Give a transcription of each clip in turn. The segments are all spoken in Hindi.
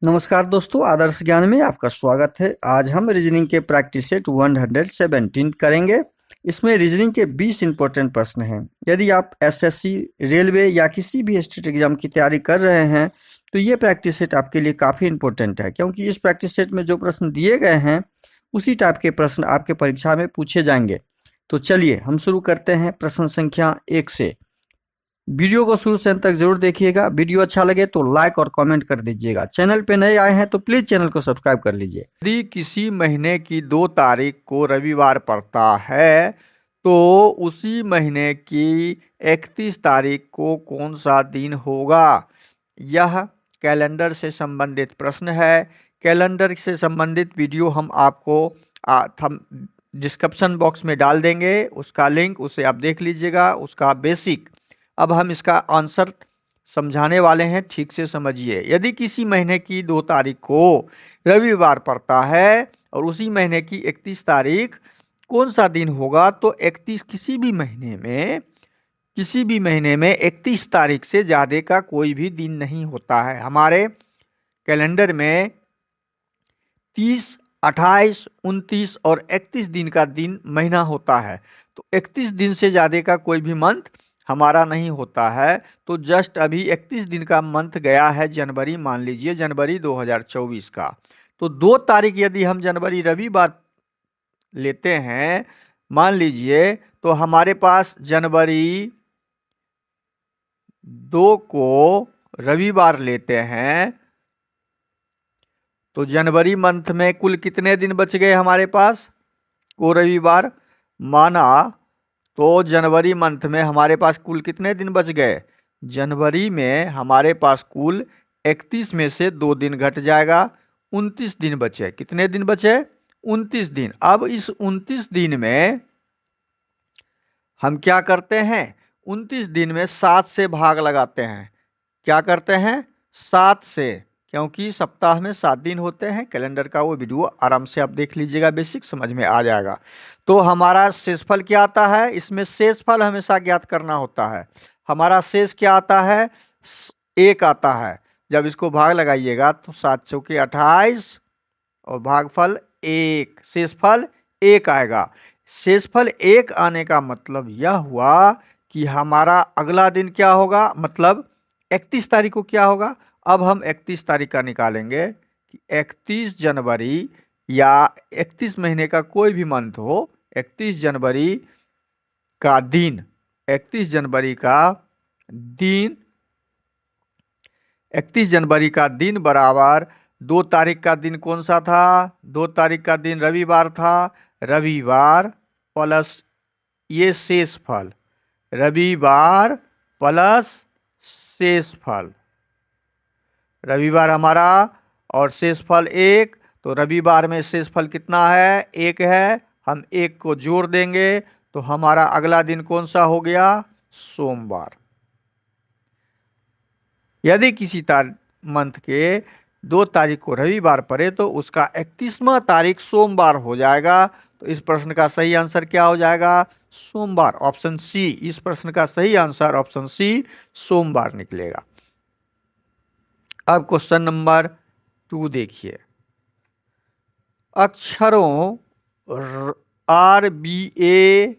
नमस्कार दोस्तों, आदर्श ज्ञान में आपका स्वागत है। आज हम रीजनिंग के प्रैक्टिस सेट 117 करेंगे। इसमें रीजनिंग के 20 इंपॉर्टेंट प्रश्न हैं। यदि आप एसएससी, रेलवे या किसी भी स्टेट एग्जाम की तैयारी कर रहे हैं तो ये प्रैक्टिस सेट आपके लिए काफ़ी इंपॉर्टेंट है, क्योंकि इस प्रैक्टिस सेट में जो प्रश्न दिए गए हैं उसी टाइप के प्रश्न आपके परीक्षा में पूछे जाएंगे। तो चलिए हम शुरू करते हैं प्रश्न संख्या 1 से। वीडियो को शुरू से अंत तक जरूर देखिएगा। वीडियो अच्छा लगे तो लाइक और कमेंट कर दीजिएगा। चैनल पे नए आए हैं तो प्लीज चैनल को सब्सक्राइब कर लीजिए। यदि किसी महीने की 2 तारीख को रविवार पड़ता है तो उसी महीने की 31 तारीख को कौन सा दिन होगा। यह कैलेंडर से संबंधित प्रश्न है। कैलेंडर से संबंधित वीडियो हम आपको डिस्क्रिप्शन बॉक्स में डाल देंगे, उसका लिंक, उसे आप देख लीजिएगा, उसका बेसिक। अब हम इसका आंसर समझाने वाले हैं, ठीक से समझिए। यदि किसी महीने की 2 तारीख को रविवार पड़ता है और उसी महीने की 31 तारीख कौन सा दिन होगा, तो 31 किसी भी महीने में 31 तारीख से ज़्यादा का कोई भी दिन नहीं होता है। हमारे कैलेंडर में 30, 28, 29 और 31 दिन का दिन महीना होता है। तो 31 दिन से ज़्यादा का कोई भी मंथ हमारा नहीं होता है। तो जस्ट अभी 31 दिन का मंथ गया है जनवरी, मान लीजिए जनवरी 2024 का। तो 2 तारीख यदि हम जनवरी रविवार लेते हैं, मान लीजिए, तो हमारे पास जनवरी 2 को रविवार लेते हैं तो जनवरी मंथ में कुल कितने दिन बच गए हमारे पास को रविवार माना। तो जनवरी मंथ में हमारे पास कुल कितने दिन बच गए। जनवरी में हमारे पास कुल 31 में से 2 दिन घट जाएगा, 29 दिन बचे। कितने दिन बचे? 29 दिन। अब इस 29 दिन में हम क्या करते हैं, 29 दिन में 7 से भाग लगाते हैं। क्या करते हैं? 7 से, क्योंकि सप्ताह में 7 दिन होते हैं। कैलेंडर का वो वीडियो आराम से आप देख लीजिएगा, बेसिक समझ में आ जाएगा। तो हमारा शेषफल क्या आता है, इसमें शेषफल हमेशा ज्ञात करना होता है। हमारा शेष क्या आता है, 1 आता है। जब इसको भाग लगाइएगा तो 7 चौके 28 और भागफल 1, शेषफल 1 आएगा। शेषफल 1 आने का मतलब यह हुआ कि हमारा अगला दिन क्या होगा, मतलब 31 तारीख को क्या होगा। अब हम 31 तारीख का निकालेंगे कि 31 जनवरी या 31 महीने का कोई भी मंथ हो, 31 जनवरी का दिन, 31 जनवरी का दिन, 31 जनवरी का दिन बराबर 2 तारीख का दिन कौन सा था, 2 तारीख का दिन रविवार था। रविवार प्लस ये शेषफल, रविवार प्लस शेषफल, रविवार हमारा और शेषफल 1। तो रविवार में शेषफल कितना है, 1 है। हम 1 को जोड़ देंगे तो हमारा अगला दिन कौन सा हो गया, सोमवार। यदि किसी मंथ के 2 तारीख को रविवार पड़े तो उसका 31वां तारीख सोमवार हो जाएगा। तो इस प्रश्न का सही आंसर क्या हो जाएगा, सोमवार, ऑप्शन सी। इस प्रश्न का सही आंसर ऑप्शन सी, सोमवार निकलेगा। अब क्वेश्चन नंबर 2 देखिए। अक्षरों आर बी ए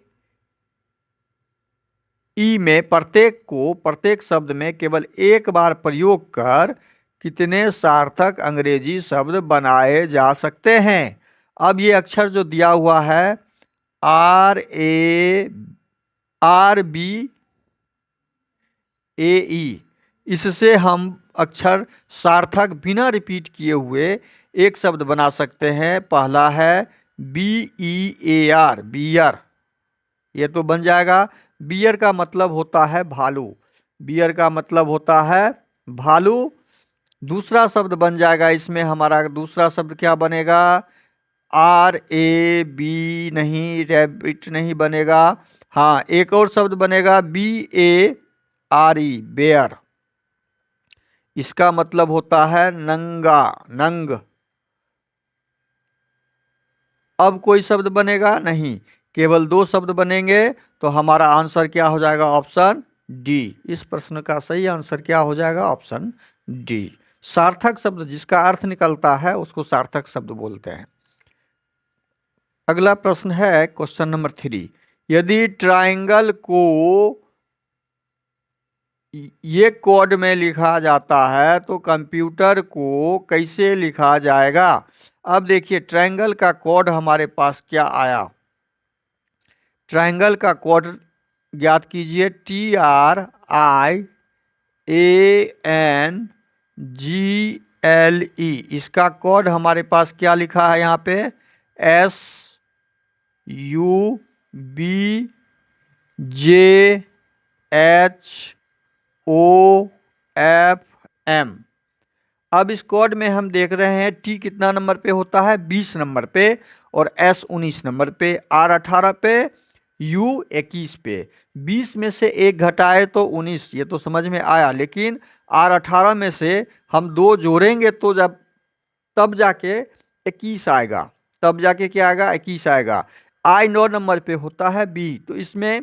ई में प्रत्येक शब्द में केवल एक बार प्रयोग कर कितने सार्थक अंग्रेजी शब्द बनाए जा सकते हैं। अब ये अक्षर जो दिया हुआ है आर बी ए ई, इससे हम अक्षर सार्थक बिना रिपीट किए हुए एक शब्द बना सकते हैं। पहला है BEAR, बियर, ये तो बन जाएगा। बियर का मतलब होता है भालू, बियर का मतलब होता है भालू। दूसरा शब्द बन जाएगा इसमें हमारा, दूसरा शब्द क्या बनेगा, RAB नहीं, रैबिट नहीं बनेगा। हाँ, एक और शब्द बनेगा BARE, बेयर। इसका मतलब होता है नंगा, नंग। अब कोई शब्द बनेगा नहीं, केवल 2 शब्द बनेंगे। तो हमारा आंसर क्या हो जाएगा, ऑप्शन डी। इस प्रश्न का सही आंसर क्या हो जाएगा, ऑप्शन डी। सार्थक शब्द जिसका अर्थ निकलता है उसको सार्थक शब्द बोलते हैं। अगला प्रश्न है क्वेश्चन नंबर 3। यदि ट्राइंगल को ये कोड में लिखा जाता है तो कंप्यूटर को कैसे लिखा जाएगा? अब देखिए ट्रायंगल का कोड हमारे पास क्या आया। ट्रायंगल का कोड ज्ञात कीजिए। TRIANGLE, इसका कोड हमारे पास क्या लिखा है यहाँ पे? SUBJHOFM। अब इस कोड में हम देख रहे हैं T कितना नंबर पे होता है? 20 नंबर पे, और S 19 नंबर पे, R 18 पे, U 21 पे। 20 में से 1 घटाए तो 19, ये तो समझ में आया। लेकिन R 18 में से हम 2 जोड़ेंगे तो तब जाके 21 आएगा। तब जाके क्या आएगा? 21 आएगा। I 9 नंबर पे होता है B। तो इसमें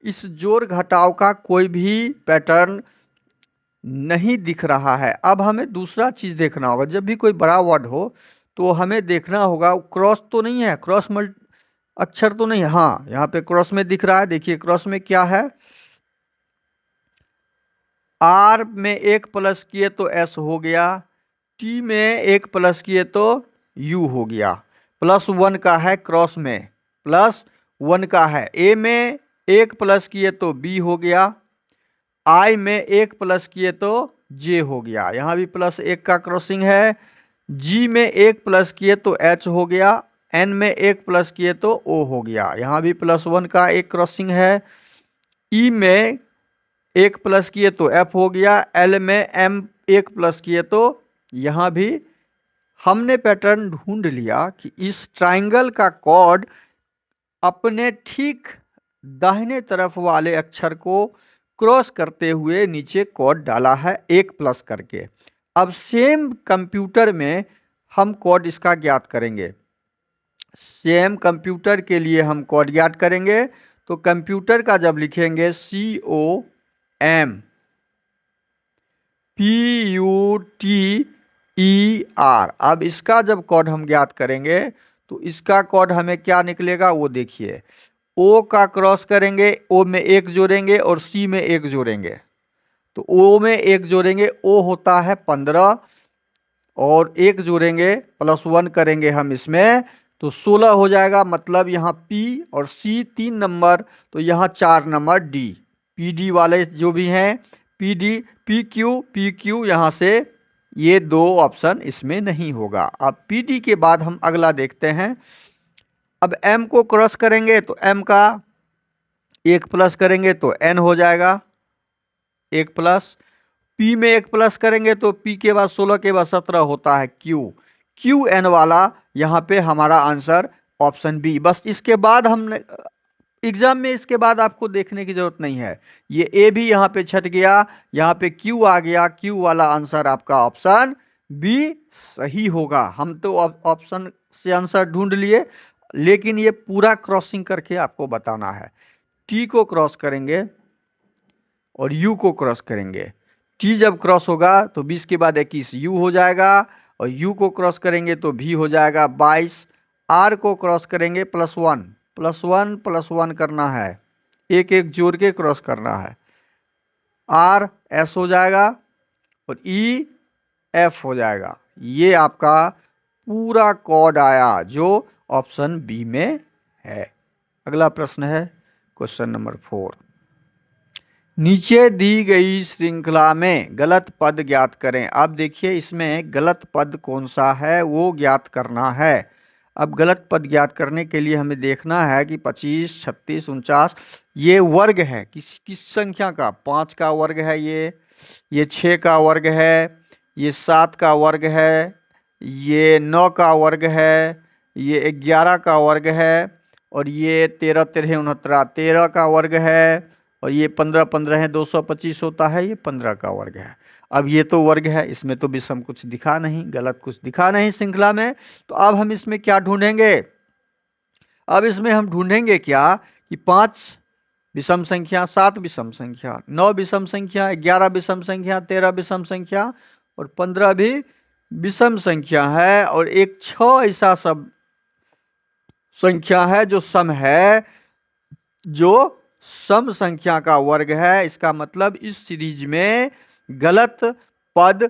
इस जोड़ घटाव का कोई भी पैटर्न नहीं दिख रहा है। अब हमें दूसरा चीज देखना होगा। जब भी कोई बड़ा वर्ड हो तो हमें देखना होगा क्रॉस तो नहीं है, क्रॉस अक्षर तो नहीं है। हाँ, यहाँ पे क्रॉस में दिख रहा है। देखिए क्रॉस में क्या है? R में 1 प्लस किए तो S हो गया, T में 1 प्लस किए तो U हो गया। +1 का है क्रॉस में, +1 का है। A में 1 प्लस किए तो B हो गया, I में 1 प्लस किए तो J हो गया। यहाँ भी +1 का क्रॉसिंग है। G में 1 प्लस किए तो H हो गया, N में 1 प्लस किए तो O हो गया। यहाँ भी +1 का एक क्रॉसिंग है। E में 1 प्लस किए तो F हो गया, L में M 1 प्लस किए तो, यहाँ भी हमने पैटर्न ढूंढ लिया कि इस ट्राइंगल का कोड अपने ठीक दाहिने तरफ वाले अक्षर को क्रॉस करते हुए नीचे कोड डाला है 1 प्लस करके। अब सेम कंप्यूटर में हम कोड इसका ज्ञात करेंगे। सेम कंप्यूटर के लिए हम कोड ज्ञात करेंगे। तो कंप्यूटर का जब लिखेंगे COMPUTER, अब इसका जब कोड हम ज्ञात करेंगे तो इसका कोड हमें क्या निकलेगा वो देखिए। O का क्रॉस करेंगे, O में 1 जोड़ेंगे और C में 1 जोड़ेंगे। तो O में 1 जोड़ेंगे, O होता है 15, और 1 जोड़ेंगे +1 करेंगे हम इसमें तो 16 हो जाएगा। मतलब यहाँ P और C 3 नंबर, तो यहाँ 4 नंबर D। PD वाले जो भी हैं, PD, PQ यहाँ से ये 2 ऑप्शन इसमें नहीं होगा। अब PD के बाद हम अगला देखते हैं। अब M को क्रॉस करेंगे तो M का 1 प्लस करेंगे तो N हो जाएगा 1 प्लस। P में 1 प्लस करेंगे तो P के बाद 16 के बाद 17 होता है QN वाला यहाँ पे हमारा आंसर ऑप्शन B। बस इसके बाद हमने एग्जाम में इसके बाद आपको देखने की जरूरत नहीं है। ये A भी यहाँ पे छट गया, यहाँ पे Q आ गया। Q वाला आंसर आपका ऑप्शन B सही होगा। हम तो ऑप्शन से आंसर ढूंढ लिए, लेकिन ये पूरा क्रॉसिंग करके आपको बताना है। T को क्रॉस करेंगे और U को क्रॉस करेंगे। T जब क्रॉस होगा तो 20 के बाद 21 U हो जाएगा, और U को क्रॉस करेंगे तो V हो जाएगा 22। R को क्रॉस करेंगे +1 करना है, 1 जोड़ के क्रॉस करना है। R S हो जाएगा और E F हो जाएगा। ये आपका पूरा कोड आया जो ऑप्शन बी में है। अगला प्रश्न है क्वेश्चन नंबर 4। नीचे दी गई श्रृंखला में गलत पद ज्ञात करें। अब देखिए इसमें गलत पद कौन सा है वो ज्ञात करना है। अब गलत पद ज्ञात करने के लिए हमें देखना है कि 25, 36, 49 ये वर्ग है किस संख्या का? 5 का वर्ग है, ये 6 का वर्ग है, ये 7 का वर्ग है, ये 9 का वर्ग है, ये 11 का वर्ग है, और ये 13, 13, 69 13 का वर्ग है, और ये 15, 15 है 225 होता है, ये 15 का वर्ग है। अब ये तो वर्ग है, इसमें तो विषम कुछ दिखा नहीं, गलत कुछ दिखा नहीं श्रृंखला में। तो अब हम इसमें क्या ढूंढेंगे? अब इसमें हम ढूंढेंगे क्या कि 5 विषम संख्या, 7 विषम संख्या, 9 विषम संख्या, 11 विषम संख्या, 13 विषम संख्या, और 15 भी विषम संख्या है, और एक 6 ऐसा सब संख्या है जो सम है, जो सम संख्या का वर्ग है। इसका मतलब इस सीरीज में गलत पद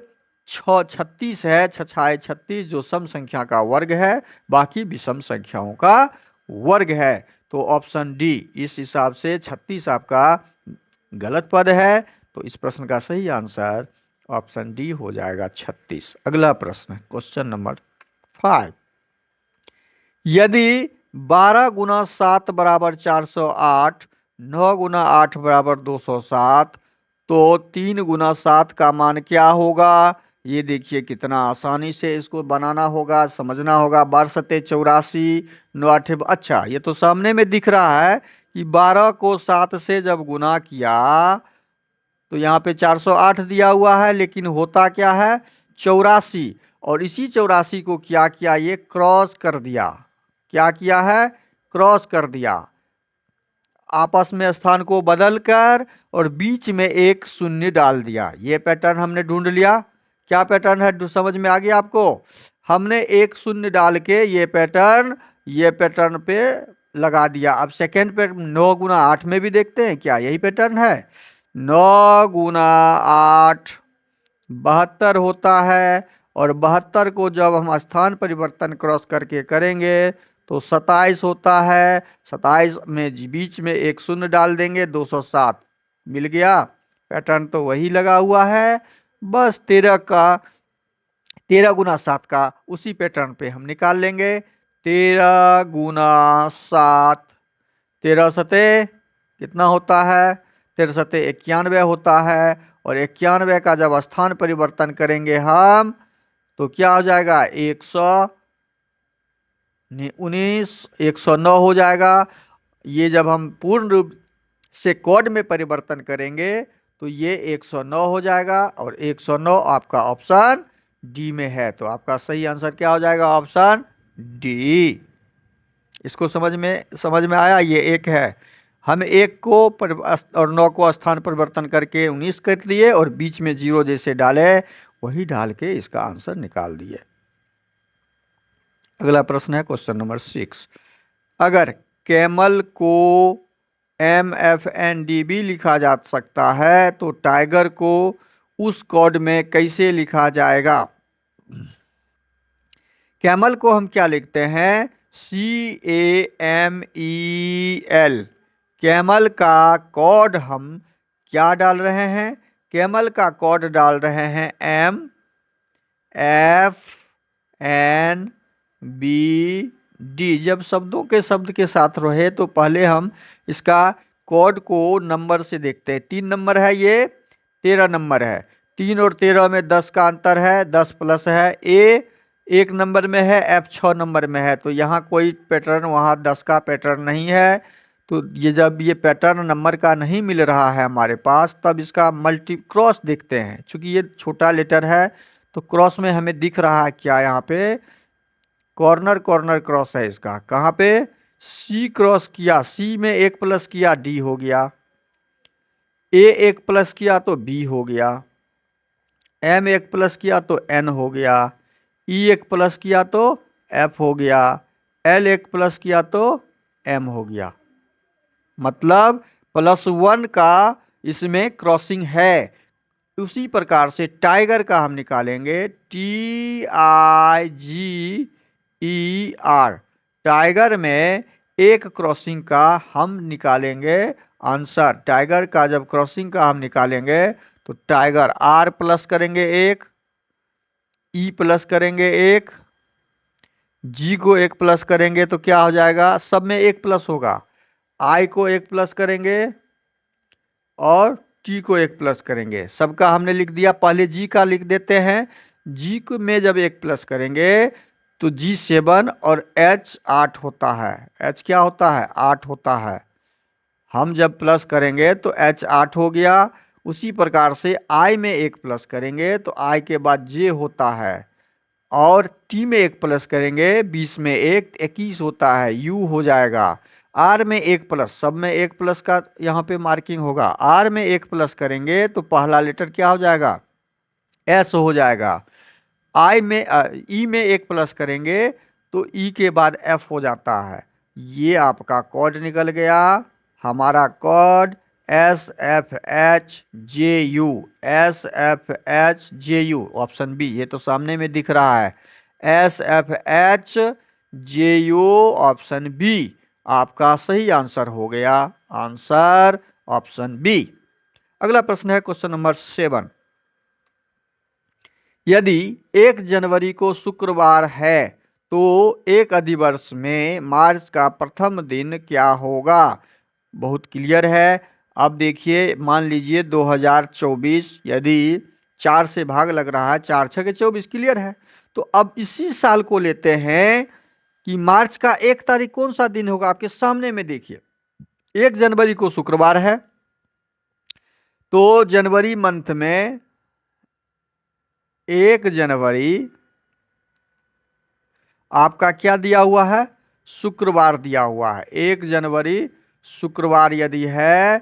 36 है, 6×6 जो सम संख्या का वर्ग है, बाकी विषम संख्याओं का वर्ग है। तो ऑप्शन डी, इस हिसाब से 36 आपका गलत पद है, तो इस प्रश्न का सही आंसर ऑप्शन डी हो जाएगा 36। अगला प्रश्न, क्वेश्चन नंबर 5। यदि 12 गुना 7 बराबर 408, 9 गुना 8 बराबर 207, तो 3 गुना 7 का मान क्या होगा? ये देखिए कितना आसानी से इसको बनाना होगा, समझना होगा। 12×7=84, 9×8 अच्छा, ये तो सामने में दिख रहा है कि 12 को 7 से जब गुना किया तो यहाँ पे 408 दिया हुआ है, लेकिन होता क्या है 84, और इसी 84 को क्या किया, ये क्रॉस कर दिया। क्या किया है? क्रॉस कर दिया, आपस में स्थान को बदलकर, और बीच में एक शून्य डाल दिया। ये पैटर्न हमने ढूंढ लिया। क्या पैटर्न है, समझ में आ गया आपको? हमने एक शून्य डाल के ये पैटर्न पे लगा दिया। अब सेकेंड पे 9 गुना 8 में भी देखते हैं, क्या यही पैटर्न है? 9 गुना 8 72 होता है, और 72 को जब हम स्थान परिवर्तन क्रॉस करके करेंगे तो 27 होता है। 27 में बीच में एक शून्य डाल देंगे, 207 मिल गया। पैटर्न तो वही लगा हुआ है, बस 13 गुना 7 का उसी पैटर्न पे हम निकाल लेंगे। 13 गुना 7, 13 सते कितना होता है? 13 सते 91 होता है, और 91 का जब स्थान परिवर्तन करेंगे हम तो क्या हो जाएगा? 119, 109 हो जाएगा। ये जब हम पूर्ण रूप से कोड में परिवर्तन करेंगे तो ये 109 हो जाएगा, और 109 आपका ऑप्शन डी में है। तो आपका सही आंसर क्या हो जाएगा? Option D. इसको समझ में आया? ये एक है, हम एक को और 9 को स्थान परिवर्तन करके 19 कर दिए, और बीच में 0 जैसे डाले वही डाल के इसका आंसर निकाल दिए। अगला प्रश्न है क्वेश्चन नंबर 6। अगर कैमल को MFNDB लिखा जा सकता है तो टाइगर को उस कोड में कैसे लिखा जाएगा? कैमल को हम क्या लिखते हैं? CAMEL। कैमल का कोड हम क्या डाल रहे हैं? कैमल का कोड डाल रहे हैं MFNBD। जब शब्दों के शब्द के साथ रहे तो पहले हम इसका कोड को नंबर से देखते हैं। 3 नंबर है, ये 13 नंबर है। 3 और 13 में 10 का अंतर है, 10 प्लस है। A 1 नंबर में है, F 6 नंबर में है, तो यहाँ कोई पैटर्न, वहाँ 10 का पैटर्न नहीं है। तो ये जब ये पैटर्न नंबर का नहीं मिल रहा है हमारे पास, तब इसका मल्टी क्रॉस देखते हैं। चूंकि ये छोटा लेटर है तो क्रॉस में हमें दिख रहा है क्या, यहाँ पे कॉर्नर क्रॉस है इसका। कहाँ पे? C क्रॉस किया, C में 1 प्लस किया, D हो गया। A 1 प्लस किया तो B हो गया। M 1 प्लस किया तो N हो गया। E 1 प्लस किया तो F हो गया। L 1 प्लस किया तो M हो गया। मतलब +1 का इसमें क्रॉसिंग है। उसी प्रकार से टाइगर का हम निकालेंगे, TIGER। टाइगर में एक क्रॉसिंग का हम निकालेंगे आंसर। टाइगर का जब क्रॉसिंग का हम निकालेंगे तो टाइगर R प्लस करेंगे 1, E प्लस करेंगे 1, G को 1 प्लस करेंगे तो क्या हो जाएगा? सब में 1 प्लस होगा। I को 1 प्लस करेंगे और T को 1 प्लस करेंगे। सबका हमने लिख दिया। पहले G का लिख देते हैं। G को में जब 1 प्लस करेंगे तो G 7 और H 8 होता है। H क्या होता है? 8 होता है। हम जब प्लस करेंगे तो H 8 हो गया। उसी प्रकार से I में 1 प्लस करेंगे तो I के बाद J होता है, और T में 1 प्लस करेंगे 20 में 1 21 होता है, U हो जाएगा। R में 1 प्लस, सब में 1 प्लस का यहाँ पे मार्किंग होगा। R में 1 प्लस करेंगे तो पहला लेटर क्या हो जाएगा? एस हो जाएगा। ई में एक प्लस करेंगे तो ई के बाद एफ हो जाता है। ये आपका कोड निकल गया। हमारा code SFHJU, SFHJU option B, ये तो सामने में दिख रहा है। SFHJU ऑप्शन बी आपका सही आंसर हो गया। Answer option B. अगला प्रश्न है क्वेश्चन नंबर 7। यदि 1 जनवरी को शुक्रवार है तो एक अधिवर्ष में मार्च का प्रथम दिन क्या होगा? बहुत क्लियर है। अब देखिए, मान लीजिए 2024, यदि 4 से भाग लग रहा है, 4 6 24, क्लियर है। तो अब इसी साल को लेते हैं कि मार्च का 1 तारीख कौन सा दिन होगा? आपके सामने में देखिए, 1 जनवरी को शुक्रवार है तो जनवरी मंथ में 1 जनवरी आपका क्या दिया हुआ है? शुक्रवार दिया हुआ है। 1 जनवरी शुक्रवार यदि है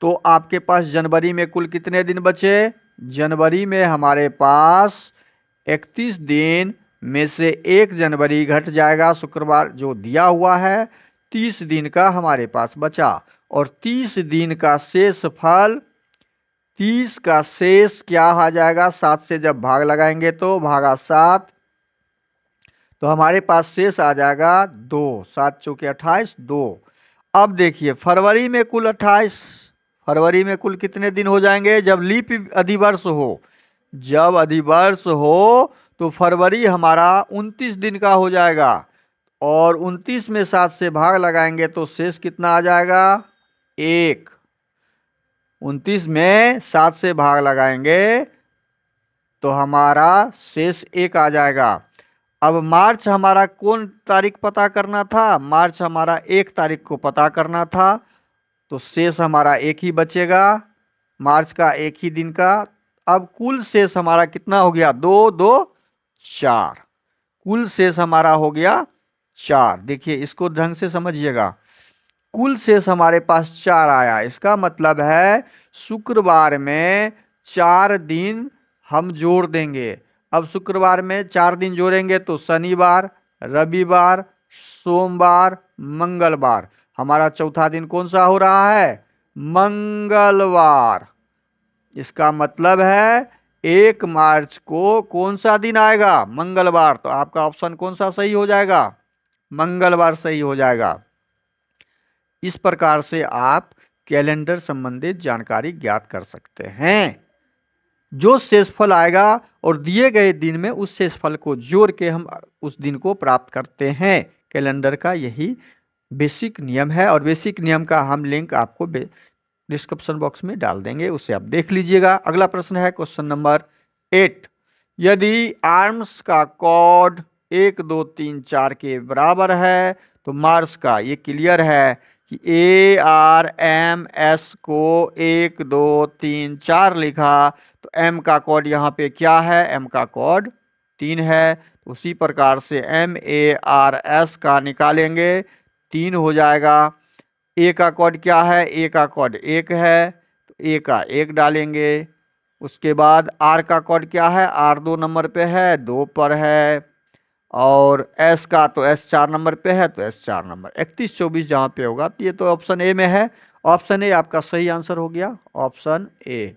तो आपके पास जनवरी में कुल कितने दिन बचे? जनवरी में हमारे पास 31 दिन में से 1 जनवरी घट जाएगा, शुक्रवार जो दिया हुआ है, 30 दिन का हमारे पास बचा। और 30 दिन का शेष फल, 30 का शेष क्या आ जाएगा? 7 से जब भाग लगाएंगे तो भागा 7, तो हमारे पास शेष आ जाएगा 2। 7 चौके 28, 2। अब देखिए, फरवरी में कुल 28, फरवरी में कुल कितने दिन हो जाएंगे? जब लीप अधिवर्ष हो, जब अधिवर्ष हो तो फरवरी हमारा 29 दिन का हो जाएगा। और 29 में 7 से भाग लगाएंगे तो शेष कितना आ जाएगा? 1। 29 में 7 से भाग लगाएंगे तो हमारा शेष 1 आ जाएगा। अब मार्च हमारा कौन तारीख पता करना था? मार्च हमारा 1 तारीख को पता करना था, तो शेष हमारा 1 ही बचेगा, मार्च का 1 ही दिन का। अब कुल शेष हमारा कितना हो गया? 2 2 4। कुल शेष हमारा हो गया 4। देखिए, इसको ढंग से समझिएगा। कुल शेष हमारे पास 4 आया। इसका मतलब है शुक्रवार में 4 दिन हम जोड़ देंगे। अब शुक्रवार में 4 दिन जोड़ेंगे तो शनिवार, रविवार, सोमवार, मंगलवार। हमारा चौथा दिन कौन सा हो रहा है? मंगलवार। इसका मतलब है 1 मार्च को कौन सा दिन आएगा? मंगलवार। तो आपका ऑप्शन कौन सा सही हो जाएगा? मंगलवार सही हो जाएगा। इस प्रकार से आप कैलेंडर संबंधित जानकारी ज्ञात कर सकते हैं। जो शेषफल आएगा और दिए गए दिन में उस शेषफल को जोड़ के हम उस दिन को प्राप्त करते हैं। कैलेंडर का यही बेसिक नियम है, और बेसिक नियम का हम लिंक आपको डिस्क्रिप्शन बॉक्स में डाल देंगे, उसे आप देख लीजिएगा। अगला प्रश्न है क्वेश्चन नंबर 8। यदि आर्म्स का कोड 1 2 3 4 के बराबर है तो मार्स का, ये क्लियर है कि ARMS को 1 2 3 4 लिखा, तो M का कोड यहाँ पे क्या है? M का कोड 3 है। उसी प्रकार से MARS का निकालेंगे, 3 हो जाएगा। A का कोड क्या है? A का कोड 1 है, तो A का 1 डालेंगे। उसके बाद R का कोड क्या है? R 2 नंबर पे है, 2 पर है। और S का तो S 4 नंबर पे है, तो S 4 नंबर। 31 24 जहाँ पे होगा, तो ये तो ऑप्शन ए में है। ऑप्शन ए आपका सही आंसर हो गया, ऑप्शन ए।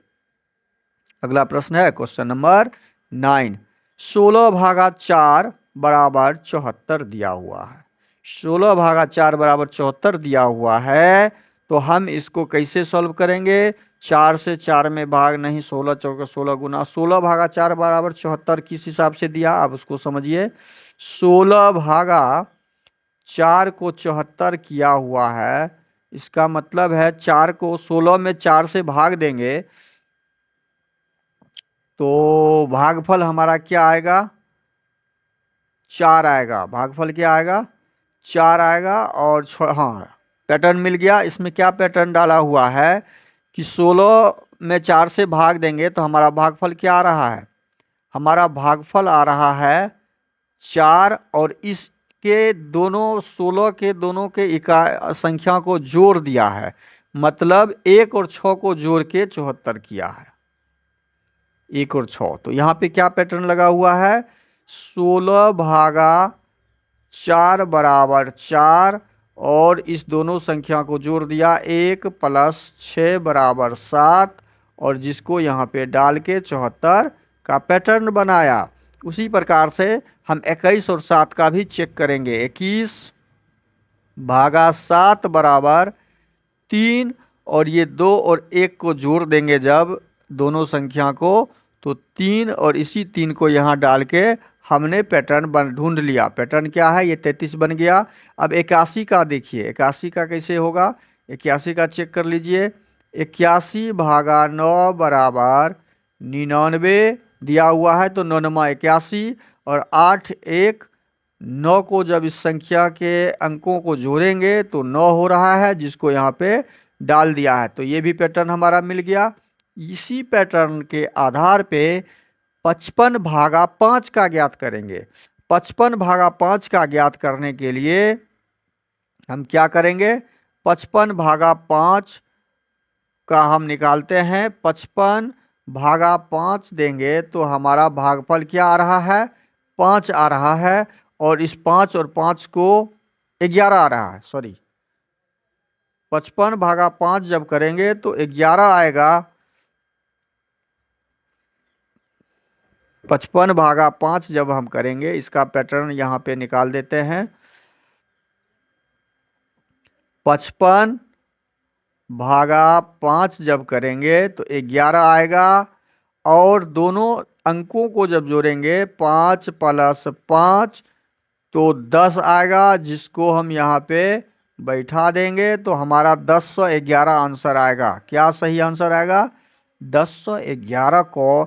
अगला प्रश्न है क्वेश्चन नंबर 9। 16 भागा 4 बराबर 74 दिया हुआ है। 16 भागा 4 बराबर 74 दिया हुआ है, तो हम इसको कैसे सॉल्व करेंगे? 4 से 4 में भाग नहीं, 16 चौके 16 गुना 16 भागा 4 बराबर 74 किस हिसाब से दिया आप उसको समझिए। 16 भागा 4 को 74 किया हुआ है, इसका मतलब है 4 को 16 में 4 से भाग देंगे तो भागफल हमारा क्या आएगा? 4 आएगा। भागफल क्या आएगा? 4 आएगा। और हाँ, पैटर्न मिल गया। इसमें क्या पैटर्न डाला हुआ है कि 16 में 4 से भाग देंगे तो हमारा भागफल क्या आ रहा है? हमारा भागफल आ रहा है 4, और इसके दोनों 16 के दोनों के संख्या को जोड़ दिया है, मतलब 1 और 6 को जोड़ के 74 किया है। 1 और 6। तो यहाँ पे क्या पैटर्न लगा हुआ है, 16 भागा 4 बराबर 4, और इस दोनों संख्या को जोड़ दिया 1 प्लस 6 बराबर 7, और जिसको यहाँ पे डाल के 74 का पैटर्न बनाया। उसी प्रकार से हम 21 और 7 का भी चेक करेंगे। 21 भागा 7 बराबर 3, और ये 2 और 1 को जोड़ देंगे जब दोनों संख्या को, तो 3, और इसी 3 को यहाँ डाल के हमने पैटर्न ढूंढ लिया। पैटर्न क्या है, ये 33 बन गया। अब 81 का देखिए, 81 का कैसे होगा, 81 का चेक कर लीजिए। 81 भागा 9 बराबर 99 दिया हुआ है, तो 9 नमा 81, और 8 1 9 को जब इस संख्या के अंकों को जोड़ेंगे तो 9 हो रहा है, जिसको यहाँ पे डाल दिया है। तो ये भी पैटर्न हमारा मिल गया। इसी पैटर्न के आधार पे 55 भागा 5 का ज्ञात करेंगे। 55 भागा 5 का ज्ञात करने के लिए हम क्या करेंगे, 55 भागा 5 का हम निकालते हैं। 55 भागा 5 देंगे तो हमारा भागफल क्या आ रहा है, 5 आ रहा है, और इस 5 और 5 को 11 आ रहा है, सॉरी 55 भागा 5 जब करेंगे तो 11 आएगा। 55 भागा 5 जब हम करेंगे, इसका पैटर्न यहाँ पे निकाल देते हैं। 55 भागा 5 जब करेंगे तो 11 आएगा, और दोनों अंकों को जब जोड़ेंगे 5 प्लस 5 तो 10 आएगा, जिसको हम यहाँ पे बैठा देंगे तो हमारा 1011 आंसर आएगा। क्या सही आंसर आएगा, 1011 को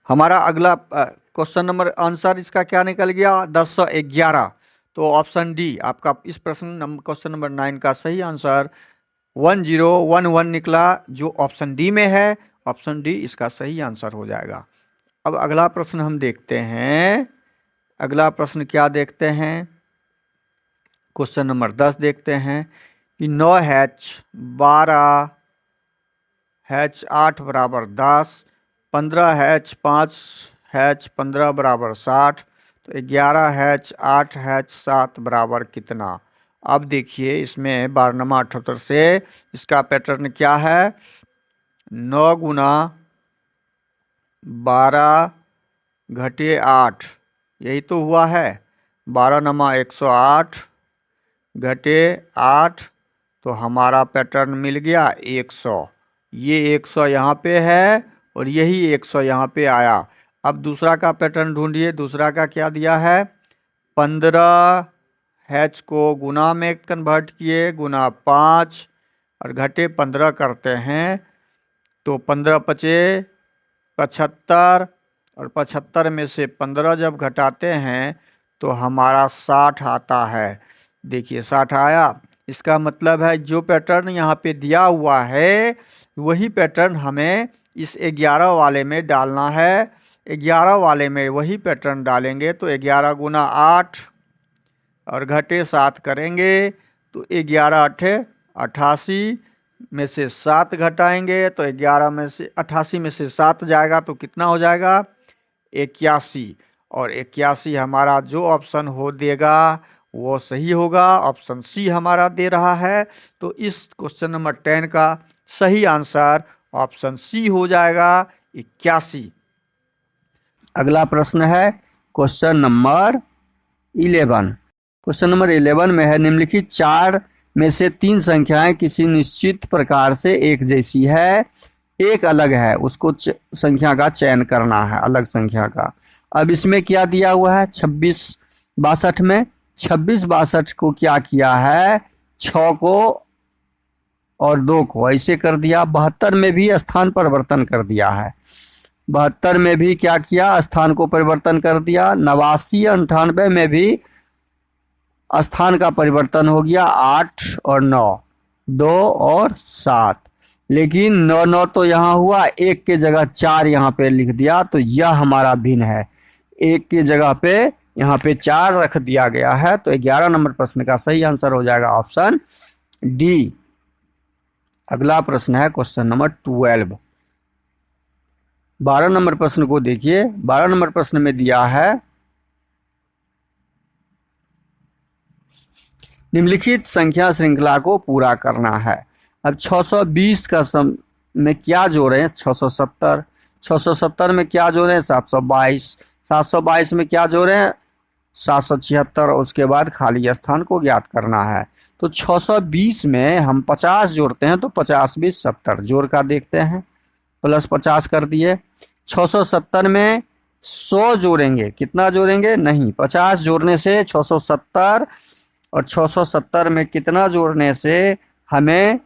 हमारा अगला क्वेश्चन नंबर आंसर इसका क्या निकल गया, 1011। तो ऑप्शन डी आपका इस प्रश्न क्वेश्चन नंबर 9 का सही आंसर 1011 निकला, जो ऑप्शन डी में है। ऑप्शन डी इसका सही आंसर हो जाएगा। अब अगला प्रश्न हम देखते हैं। अगला प्रश्न क्या देखते हैं, क्वेश्चन नंबर 10 देखते हैं कि 9H 12 H 8 बराबर 10, 15H 5H 15 बराबर 60, तो 11H 8H 7 बराबर कितना। अब देखिए इसमें 12 से इसका पैटर्न क्या है, 9 गुना 12 घटे 8, यही तो हुआ है। 12 नमा 108 घटे 8, तो हमारा पैटर्न मिल गया 100। ये 100 यहाँ पे है, और यही 100 यहाँ पे आया। अब दूसरा का पैटर्न ढूंढिए। दूसरा का क्या दिया है, 15H को गुना में कन्वर्ट किए, गुना 5 और घटे 15 करते हैं, तो 15 पचे 75, और 75 में से 15 जब घटाते हैं तो हमारा 60 आता है। देखिए 60 आया। इसका मतलब है जो पैटर्न यहाँ पे दिया हुआ है वही पैटर्न हमें इस 11 वाले में डालना है। 11 वाले में वही पैटर्न डालेंगे तो 11 गुना 8 और घटे 7 करेंगे तो 11 8 88 में से 7 घटाएंगे तो 11 में से 88 में से 7 जाएगा तो कितना हो जाएगा, 81। और 81 हमारा जो ऑप्शन हो देगा वो सही होगा। ऑप्शन सी हमारा दे रहा है। तो इस क्वेश्चन नंबर 10 का सही आंसर ऑप्शन सी हो जाएगा, 81। अगला प्रश्न है क्वेश्चन नंबर 11। क्वेश्चन नंबर 11 में है, निम्नलिखित 4 में से 3 संख्याएं किसी निश्चित प्रकार से एक जैसी है, एक अलग है, उसको संख्या का चयन करना है, अलग संख्या का। अब इसमें क्या दिया हुआ है, 26 62 में 26 62 को क्या किया है, 6 को और 2 को ऐसे कर दिया। 72 में भी स्थान परिवर्तन कर दिया है। 72 में भी क्या किया, स्थान को परिवर्तन कर दिया। 89 98 में भी स्थान का परिवर्तन हो गया, 8 और 9, 2 और 7। लेकिन 9 9 तो यहाँ हुआ, 1 के जगह 4 यहाँ पे लिख दिया, तो यह हमारा भिन्न है। 1 की जगह पे यहाँ पे 4 रख दिया गया है। तो 11 नंबर प्रश्न का सही आंसर हो जाएगा ऑप्शन डी। अगला प्रश्न है क्वेश्चन नंबर 12। 12 नंबर प्रश्न को देखिए। 12 नंबर प्रश्न में दिया है निम्नलिखित संख्या श्रृंखला को पूरा करना है। अब 620 का में क्या जोड़ें? 670। 670 में क्या जोड़ें? 722। 722 में क्या जोड़ें? 776। उसके बाद खाली स्थान को ज्ञात करना है। तो 620 में हम 50 जोड़ते हैं तो 50 20 70, जोड़ का देखते हैं। प्लस 50 कर दिए। 670 में 100 जोड़ेंगे, कितना जोड़ेंगे? नहीं, 50 जोड़ने से 670 और 670 में कितना जोड़ने से हमें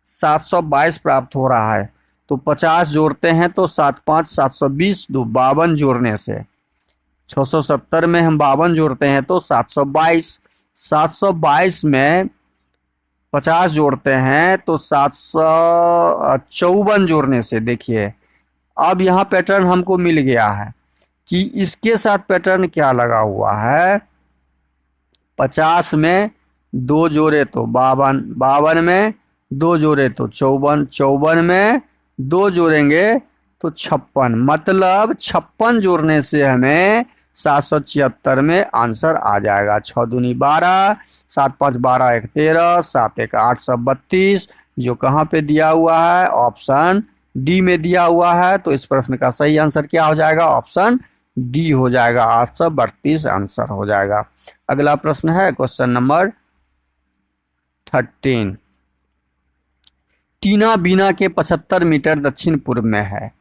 722 प्राप्त हो रहा है। तो 50 जोड़ते हैं तो 7 5 720, 52 जोड़ने से 670 में हम 52 जोड़ते हैं तो 722। 722 में 50 जोड़ते हैं तो 754 जोड़ने से, देखिए अब यहाँ पैटर्न हमको मिल गया है कि इसके साथ पैटर्न क्या लगा हुआ है। 50 में 2 जोड़े तो 52, 52 में 2 जोड़े तो 54, 54 में 2 जोड़ेंगे तो 56, मतलब 56 जोड़ने से हमें 776 में आंसर आ जाएगा। 6 दूनी 12, 7 5 12 1 13, 7 1 8 32, जो कहाँ पे दिया हुआ है? ऑप्शन डी में दिया हुआ है। तो इस प्रश्न का सही आंसर क्या हो जाएगा? ऑप्शन डी हो जाएगा। 832 आंसर हो जाएगा। अगला प्रश्न है क्वेश्चन नंबर 13। टीना बीना के 75 मीटर दक्षिण पूर्व में है।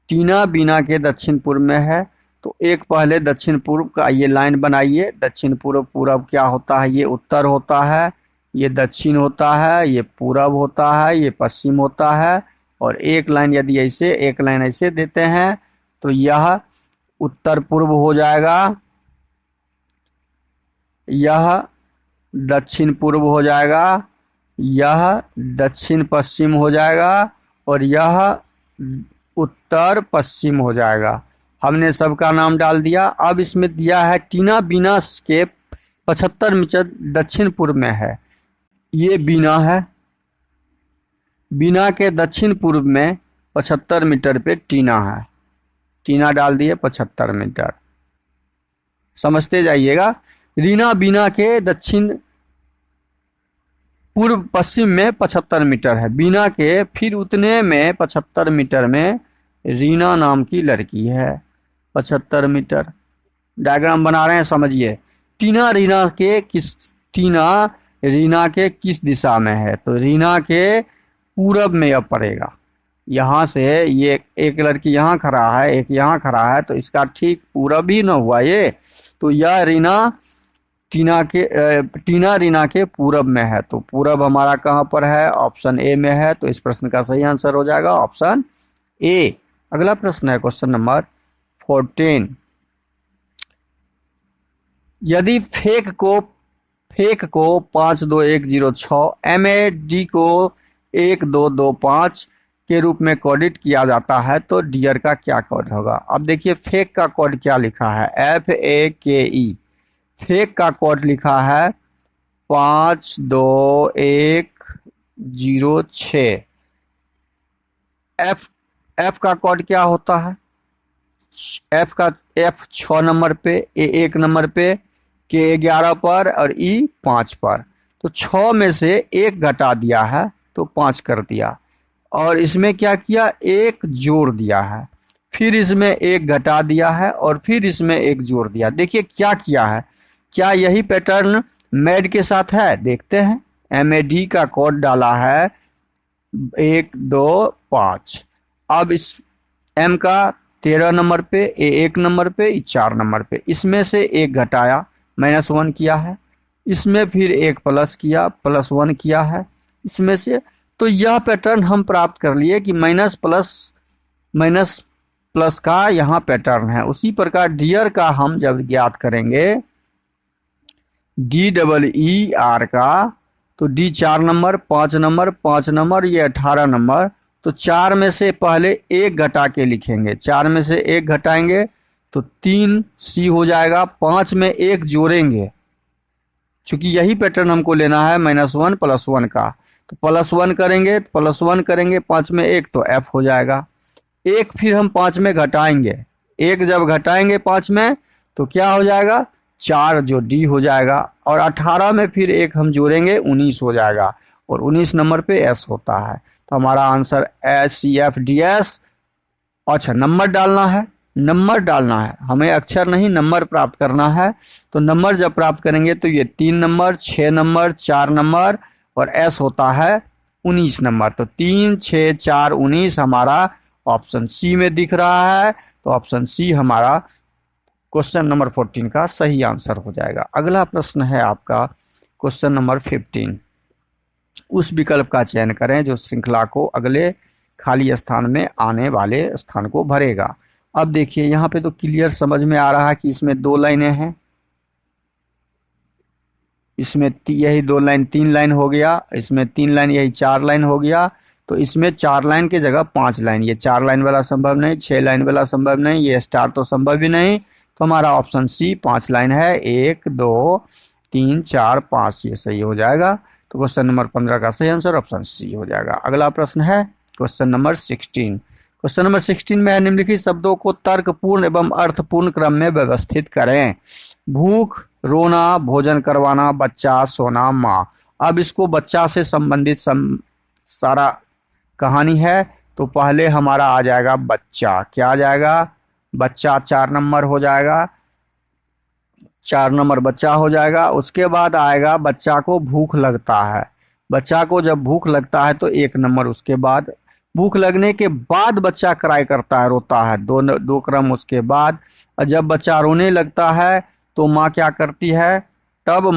टीना बीना के दक्षिण पूर्व में है, तो एक पहले दक्षिण पूर्व का ये लाइन बनाइए। दक्षिण पूर्व, पूरब क्या होता है? ये उत्तर होता है, ये दक्षिण होता है, ये पूरब होता है, ये पश्चिम होता है। और एक लाइन यदि ऐसे, एक लाइन ऐसे देते हैं तो यह उत्तर पूर्व हो जाएगा, यह दक्षिण पूर्व हो जाएगा, यह दक्षिण पश्चिम हो जाएगा और यह उत्तर पश्चिम हो जाएगा। हमने सबका नाम डाल दिया। अब इसमें दिया है टीना बीना के 75 मीटर दक्षिण पूर्व में है। ये बीना है, बीना के दक्षिण पूर्व में 75 मीटर पे टीना है। टीना डाल दिए 75 मीटर, समझते जाइएगा। रीना बीना के दक्षिण पूर्व पश्चिम में 75 मीटर है। बीना के फिर उतने में 75 मीटर में रीना नाम की लड़की है। 75 मीटर डायग्राम बना रहे हैं, समझिए। टीना रीना के टीना रीना के किस दिशा में है? तो रीना के पूरब में अब पड़ेगा। यहाँ से ये एक लड़की यहाँ खड़ा है, एक यहाँ खड़ा है, तो इसका ठीक पूरब ही न हुआ ये। तो यह रीना टीना रीना के पूरब में है। तो पूरब हमारा कहाँ पर है? ऑप्शन ए में है। तो इस प्रश्न का सही आंसर हो जाएगा ऑप्शन ए। अगला प्रश्न है क्वेश्चन नंबर 14। यदि फेक को 52106 MAD को 1225 के रूप में कोडिट किया जाता है तो डियर का क्या कोड होगा? अब देखिए फेक का कोड क्या लिखा है? FAKE। फेक का कोड लिखा है 52106। एफ का कोड क्या होता है? एफ 6 नंबर पे, ए 1 नंबर पे, के 11 पर और ई 5 पर। तो 6 में से 1 घटा दिया है तो 5 कर दिया, और इसमें क्या किया? 1 जोड़ दिया है, फिर इसमें 1 घटा दिया है और फिर इसमें 1 जोड़ दिया। देखिए क्या किया है। क्या यही पैटर्न मैड के साथ है? देखते हैं। MAD का कोड डाला है 1 2 5। अब इस M का 13 नंबर पे, ए 1 नंबर पे, ई 4 नंबर पे, इसमें से 1 घटाया, -1 किया है। इसमें फिर 1 प्लस किया, +1 किया है इसमें से। तो यह पैटर्न हम प्राप्त कर लिए कि माइनस प्लस का यहाँ पैटर्न है। उसी प्रकार डियर का हम जब ज्ञात करेंगे DEER का, तो D 4 नंबर, 5 नंबर, 5 नंबर, ये 18 नंबर। तो 4 में से पहले 1 घटा के लिखेंगे। 4 में से 1 घटाएंगे तो 3 C हो जाएगा। 5 में 1 जोड़ेंगे, चूंकि यही पैटर्न हमको लेना है -1 +1 का। तो +1 करेंगे, +1 करेंगे 5 में 1 तो F हो जाएगा। एक फिर हम 5 में घटाएंगे, एक जब घटाएंगे 5 में तो क्या हो जाएगा 4 जो डी हो जाएगा, और 18 में फिर एक हम जोड़ेंगे 19 हो जाएगा, और 19 नंबर पे एस होता है। तो हमारा आंसर HCFDS। अच्छा, नंबर डालना है, नंबर डालना है, हमें अक्षर नहीं नंबर प्राप्त करना है। तो नंबर जब प्राप्त करेंगे तो ये 3 नंबर, 6 नंबर, 4 नंबर और एस होता है 19 नंबर। तो 3, 6, 4, 19 हमारा ऑप्शन सी में दिख रहा है। तो ऑप्शन सी हमारा क्वेश्चन नंबर 14 का सही आंसर हो जाएगा। अगला प्रश्न है आपका क्वेश्चन नंबर 15। उस विकल्प का चयन करें जो श्रृंखला को अगले खाली स्थान में आने वाले स्थान को भरेगा। अब देखिए यहाँ पे तो क्लियर समझ में आ रहा है कि इसमें 2 लाइनें हैं, इसमें यही 2 लाइन 3 लाइन हो गया, इसमें 3 लाइन यही 4 लाइन हो गया। तो इसमें 4 लाइन की जगह 5 लाइन, ये 4 लाइन वाला संभव नहीं, 6 लाइन वाला संभव नहीं, ये स्टार तो संभव ही नहीं। तो हमारा ऑप्शन सी 5 लाइन है, 1, 2, 3, 4, 5 ये सही हो जाएगा। तो क्वेश्चन नंबर 15 का सही आंसर ऑप्शन सी हो जाएगा। अगला प्रश्न है क्वेश्चन नंबर 16। क्वेश्चन नंबर 16 में निम्नलिखित शब्दों को तर्कपूर्ण एवं अर्थपूर्ण क्रम में व्यवस्थित करें। भूख, रोना, भोजन करवाना, बच्चा, सोना, माँ। अब इसको बच्चा से संबंधित सारा कहानी है। तो पहले हमारा आ जाएगा बच्चा, क्या आ जाएगा बच्चा, 4 नंबर हो जाएगा, 4 नंबर बच्चा हो जाएगा। उसके बाद आएगा बच्चा को भूख लगता है, बच्चा को जब भूख लगता है तो 1 नंबर। उसके बाद भूख लगने के बाद बच्चा क्राई करता है, रोता है, दो क्रम उसके बाद। और जब बच्चा रोने लगता है तो माँ क्या करती है, तब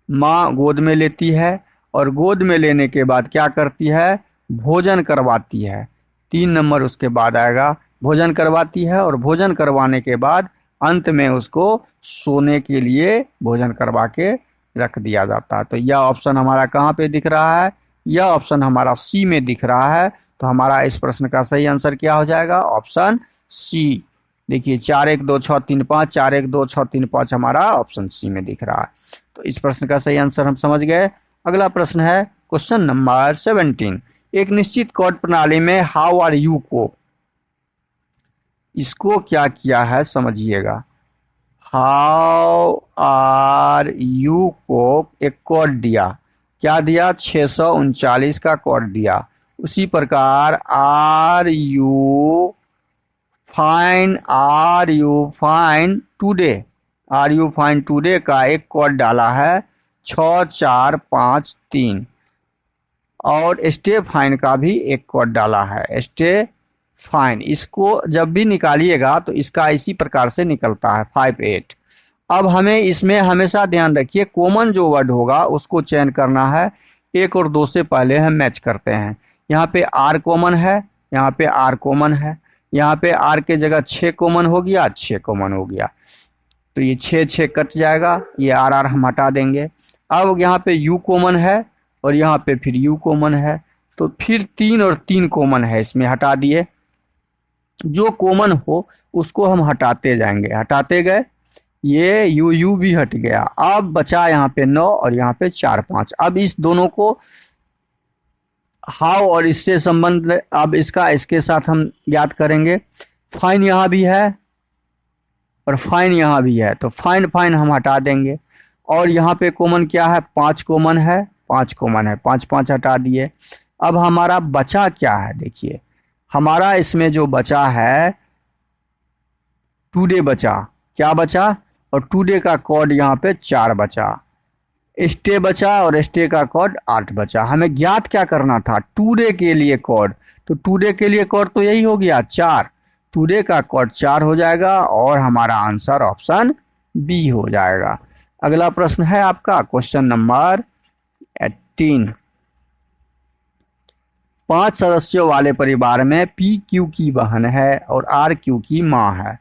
माँ गोद में लेती है, और गोद में लेने के बाद क्या करती है, भोजन करवाती है। 3 नंबर उसके बाद आएगा, भोजन करवाती है, और भोजन करवाने के बाद अंत में उसको सोने के लिए भोजन करवा के रख दिया जाता है। तो यह ऑप्शन हमारा कहाँ पे दिख रहा है, यह ऑप्शन हमारा सी में दिख रहा है। तो हमारा इस प्रश्न का सही आंसर क्या हो जाएगा, ऑप्शन सी। देखिए 4, 1, 2, 6, 3, 5, 4, 1, 2, 6, 3, 5 हमारा ऑप्शन सी में दिख रहा है। तो इस प्रश्न का सही आंसर हम समझ गए। अगला प्रश्न है क्वेश्चन नंबर 17। एक निश्चित कोड प्रणाली में हाउ आर यू को, इसको क्या किया है समझिएगा। हाउ आर यू को एक कोड दिया, क्या दिया, 639 का कोड दिया। उसी प्रकार आर यू फाइन टुडे का एक कोड डाला है 6453, और स्टे फाइन का भी एक कोड डाला है, स्टे फाइन। इसको जब भी निकालिएगा तो इसका इसी प्रकार से निकलता है 58। अब हमें इसमें हमेशा ध्यान रखिए कॉमन जो वर्ड होगा उसको चयन करना है। 1 और 2 से पहले हम मैच करते हैं। यहाँ पे आर कॉमन है, यहाँ पे आर कॉमन है, यहाँ पे आर के जगह 6 कॉमन हो गया, 6 कॉमन हो गया। तो ये 6 6 कट जाएगा, ये आर आर हम हटा देंगे। अब यहाँ पे यू कॉमन है, और यहाँ पे फिर यू कॉमन है, तो फिर 3 और 3 कॉमन है, इसमें हटा दिए। जो कॉमन हो उसको हम हटाते जाएंगे, हटाते गए, ये यू भी हट गया। अब बचा यहाँ पे 9 और यहाँ पे 4 5। अब इस दोनों को हाउ और इससे संबंध, अब इसका इसके साथ हम ज्ञात करेंगे। फाइन यहाँ भी है और फाइन यहाँ भी है, तो फाइन हम हटा देंगे। और यहाँ पे कॉमन क्या है, 5 कॉमन है, 5 कॉमन है, 5 5 हटा दिए। अब हमारा बचा क्या है, देखिए हमारा इसमें जो बचा है टुडे बचा, क्या बचा, और टुडे का कोड यहाँ पे 4 बचा, स्टे बचा, और स्टे का कोड 8 बचा। हमें ज्ञात क्या करना था, टुडे के लिए कोड, तो टुडे के लिए कोड तो यही हो गया 4, टुडे का कोड 4 हो जाएगा, और हमारा आंसर ऑप्शन बी हो जाएगा। अगला प्रश्न है आपका क्वेश्चन नंबर 18। 5 सदस्यों वाले परिवार में पी क्यू की बहन है और आर क्यू की माँ है।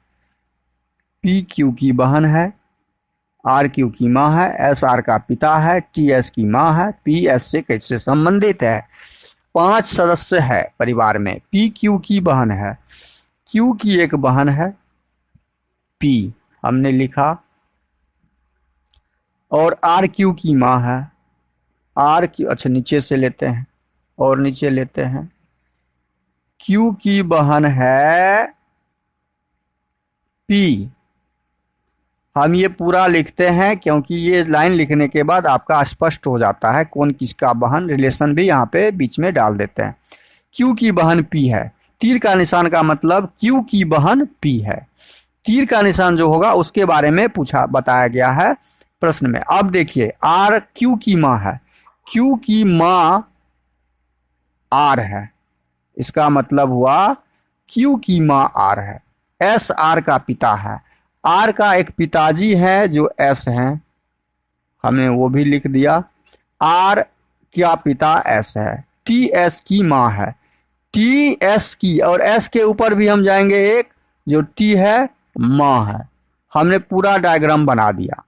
पी क्यू की बहन है, आर क्यू की माँ है, एस आर का पिता है, टी एस की माँ है, पी एस से कैसे संबंधित है। 5 सदस्य है परिवार में, पी क्यू की बहन है, क्यू की एक बहन है, पी हमने लिखा, और आर क्यू की माँ है, आर क्यू, अच्छा नीचे से लेते हैं, और नीचे लेते हैं। Q की बहन है P। हम ये पूरा लिखते हैं क्योंकि ये लाइन लिखने के बाद आपका स्पष्ट हो जाता है कौन किसका बहन, रिलेशन भी यहाँ पे बीच में डाल देते हैं। Q की बहन P है। तीर का निशान का मतलब Q की बहन P है। तीर का निशान जो होगा उसके बारे में बताया गया है प्रश्न में। अब देखिए R Q की माँ है, Q की माँ R है, इसका मतलब हुआ Q की माँ R है। S R का पिता है, R का एक पिताजी है जो S है, हमने वो भी लिख दिया। R का पिता S है। T S की माँ है, T S की और S के ऊपर भी हम जाएंगे एक जो T है माँ है। हमने पूरा डायग्राम बना दिया।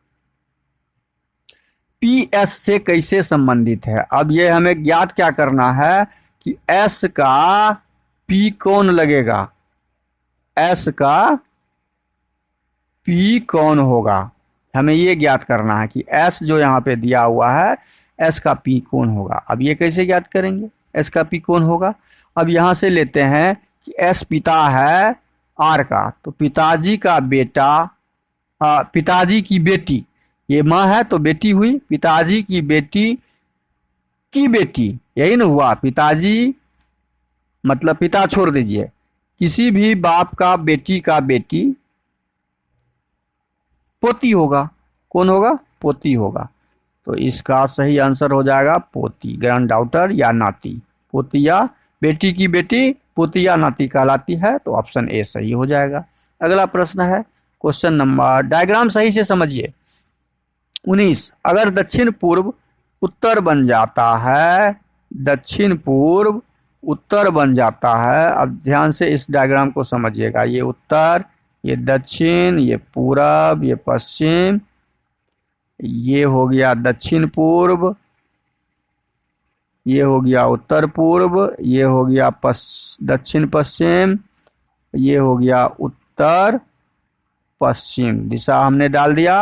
P S से कैसे संबंधित है, अब ये हमें ज्ञात क्या करना है कि S का P कौन लगेगा, S का P कौन होगा, हमें ये ज्ञात करना है कि S जो यहाँ पे दिया हुआ है S का P कौन होगा। अब ये कैसे ज्ञात करेंगे S का P कौन होगा। अब यहाँ से लेते हैं कि S पिता है R का, तो पिताजी का बेटा, पिताजी की बेटी, ये माँ है तो बेटी हुई, पिताजी की बेटी की बेटी, यही ना हुआ। पिताजी मतलब पिता छोड़ दीजिए, किसी भी बाप का बेटी पोती होगा। कौन होगा, पोती होगा। तो इसका सही आंसर हो जाएगा पोती, ग्रैंड डॉटर या नाती। पोती या बेटी की बेटी पोती या नाती कहलाती है, तो ऑप्शन ए सही हो जाएगा। अगला प्रश्न है क्वेश्चन नंबर, डायग्राम सही से समझिए। 19, अगर दक्षिण पूर्व उत्तर बन जाता है, दक्षिण पूर्व उत्तर बन जाता है। अब ध्यान से इस डायग्राम को समझिएगा, ये उत्तर, ये दक्षिण, ये पूरब, ये पश्चिम, ये हो गया दक्षिण पूर्व, ये हो गया उत्तर पूर्व, ये हो गया दक्षिण पश्चिम, ये हो गया उत्तर पश्चिम, दिशा हमने डाल दिया।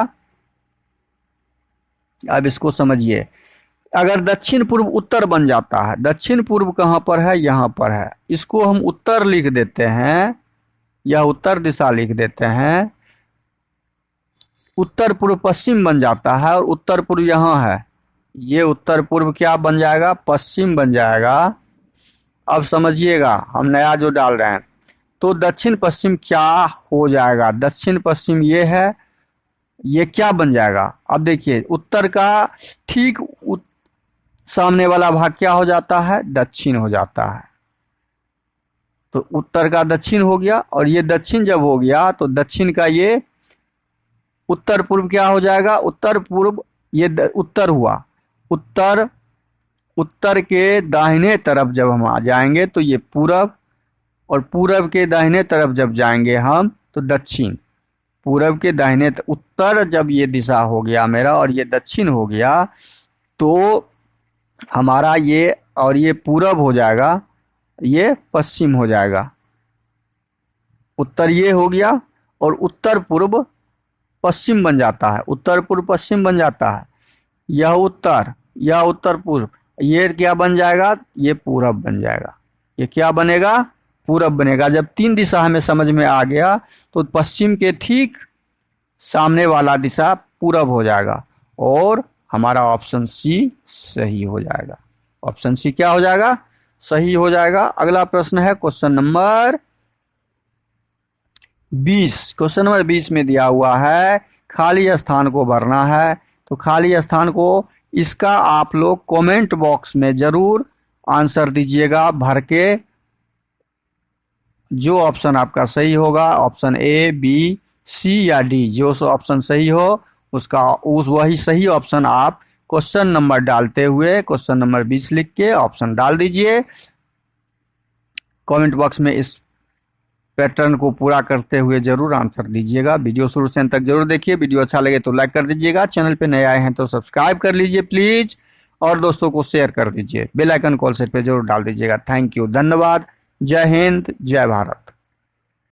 अब इसको समझिए, अगर दक्षिण पूर्व उत्तर बन जाता है, दक्षिण पूर्व कहाँ पर है, यहाँ पर है, इसको हम उत्तर लिख देते हैं या उत्तर दिशा लिख देते हैं। उत्तर पूर्व पश्चिम बन जाता है और उत्तर पूर्व यहाँ है, ये उत्तर पूर्व क्या बन जाएगा, पश्चिम बन जाएगा। अब समझिएगा हम नया जो डाल रहे हैं, तो दक्षिण पश्चिम क्या हो जाएगा, दक्षिण पश्चिम ये है, ये क्या बन जाएगा। अब देखिए उत्तर का ठीक सामने वाला भाग क्या हो जाता है, दक्षिण हो जाता है। तो उत्तर का दक्षिण हो गया, और ये दक्षिण जब हो गया तो दक्षिण का ये उत्तर पूर्व क्या हो जाएगा, उत्तर पूर्व, ये उत्तर हुआ। उत्तर के दाहिने तरफ जब हम आ जाएंगे तो ये पूरब, और पूरब के दाहिने तरफ जब जाएंगे हम तो दक्षिण। पूरब के दाहिने उत्तर जब ये दिशा हो गया मेरा और ये दक्षिण हो गया, तो हमारा ये और ये पूरब हो जाएगा, ये पश्चिम हो जाएगा। उत्तर ये हो गया और उत्तर पूर्व पश्चिम बन जाता है, उत्तर पूर्व पश्चिम बन जाता है। यह उत्तर, यह उत्तर पूर्व, ये क्या बन जाएगा, ये पूरब बन जाएगा। ये क्या बनेगा, पूरब बनेगा। जब तीन दिशा हमें समझ में आ गया तो पश्चिम के ठीक सामने वाला दिशा पूरब हो जाएगा, और हमारा ऑप्शन सी सही हो जाएगा। ऑप्शन सी क्या हो जाएगा, सही हो जाएगा। अगला प्रश्न है क्वेश्चन नंबर 20। क्वेश्चन नंबर 20 में दिया हुआ है खाली स्थान को भरना है। तो खाली स्थान को इसका आप लोग कमेंट बॉक्स में जरूर आंसर दीजिएगा भर के। जो ऑप्शन आपका सही होगा, ऑप्शन ए, बी, सी या डी, जो ऑप्शन सही हो उसका वही सही ऑप्शन आप क्वेश्चन नंबर डालते हुए क्वेश्चन नंबर 20 लिख के ऑप्शन डाल दीजिए। कमेंट बॉक्स में इस पैटर्न को पूरा करते हुए जरूर आंसर दीजिएगा। वीडियो शुरू से अंत तक जरूर देखिए। वीडियो अच्छा लगे तो लाइक कर दीजिएगा, चैनल पे नए आए हैं तो सब्सक्राइब कर लीजिए प्लीज, और दोस्तों को शेयर कर दीजिए। बेल आइकन कॉल सेट पे जरूर डाल दीजिएगा। थैंक यू, धन्यवाद। जय हिंद, जय भारत।